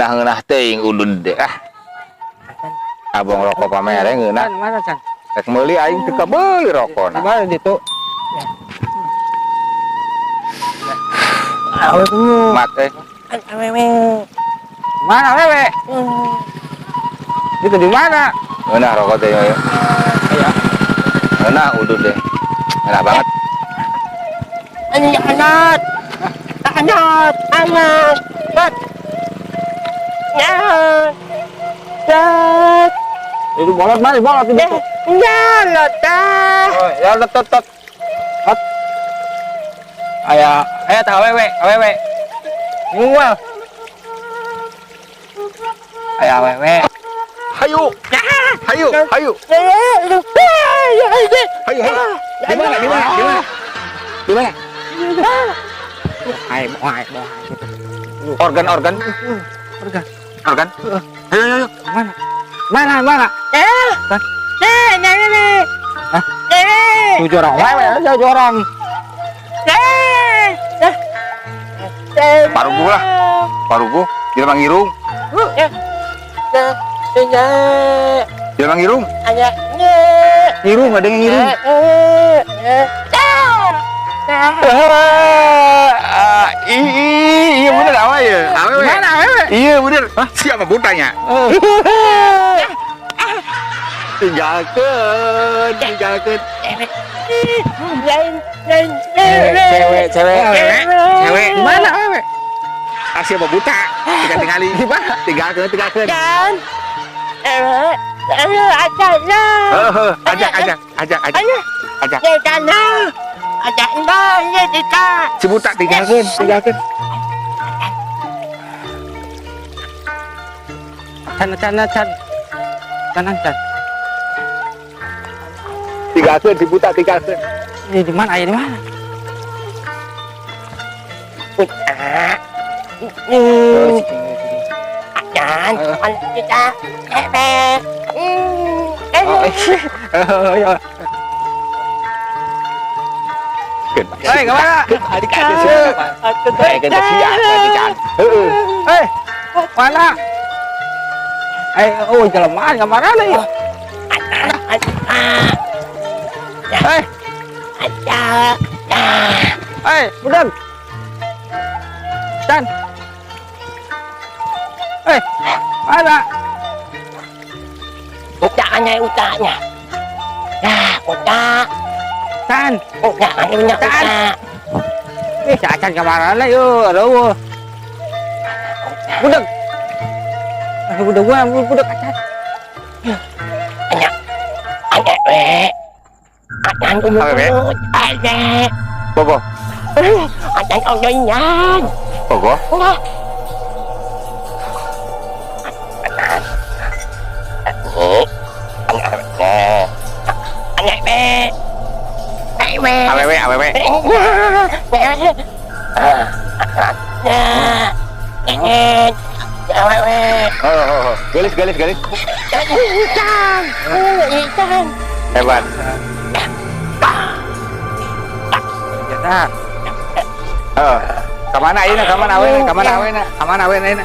ngeunah-ngeunah teuing ulun deh abang rokok pamere ngeunah Mana Chan? rek meuli aing teu kabeuli rokona. Di mana ditu? Awe tunggu. Mat Awewe. Mana wewe? Itu di mana? ngeunah rokok teh ya. Iya. Ngeunah ulun deh. Ngeunah banget. Anak. Anak. Anak. Ya. Tat. Itu bolot mana? Bolot itu. Ya, tat. Oh, ya tot. Ayah tak awewe. Ngewel. Ayah awewe. Hayu. Hayu. Hayu. Di mana? Di mana? Hai, bohai. Organ. Ayo. Mana? Hah? Tujuh orang wewe, tujuh orang. Parugu. Dia mangirung. Dia mangirung. Ngirung ada yang ngirung. Iya bener awe ya. Awewe. Mana awewe? Iya bener. Siapa butanya? Tinggalkan. Cewek. Di mana awewe? Siapa buta? Tinggali. Di mana? Tinggalkan. Dan Ajak. Si buta tinggalkan. Chan. Tinggalkan si buta tinggalkan. Ini di mana? Ayah di mana? Hei, kemana? Adik-adik siapa? Kita siap, adik-adik. Hei, mana? Jelema kemana nih? Hei, budak. Chan. Hei, mana? Utanya. Chan. Uta. Chan kemana nih? Aduh. Budak. Budak Chan. Pogo. Awewe. Galis. Hebat. Kemana ini? Kemana awena?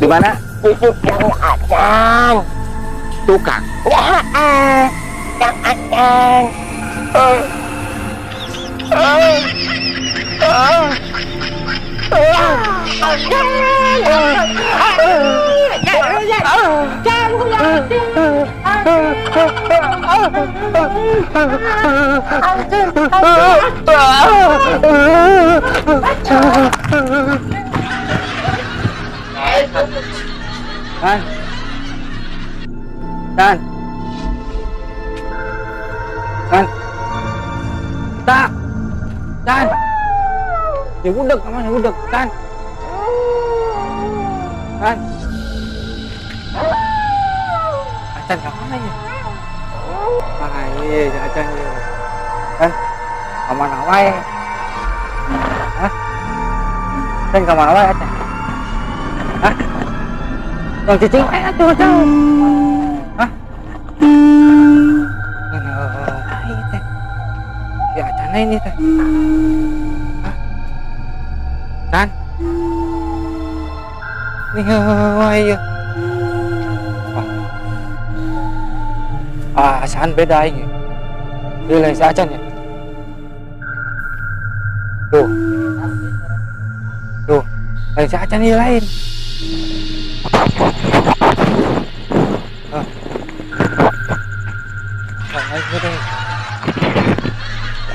Di mana? Tukang. Dan. Ya budak, kemana budak? Dan. Acan kemana ya? Iya, Acan ya. Dan, kemana wae? Dan kemana wae Acan? Yang cicing tuh. Ya Acan ini teh. Kan? Nih, ayo. Saan beda ini. Dia lain si Acan ya. Tuh. Tuh, lain si Acan ini lain. Lain beda ini.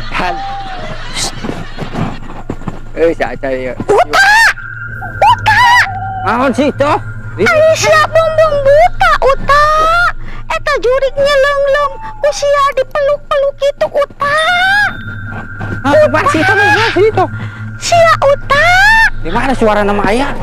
Acan. Si Acan ya. Naon sih toh? Ai sia bumbung buta uta. Eta jurignya leunglung ku sia dipeluk-peluk itu uta. Apa sih itu? Sia Sia uta. Di mana suara nama ayah?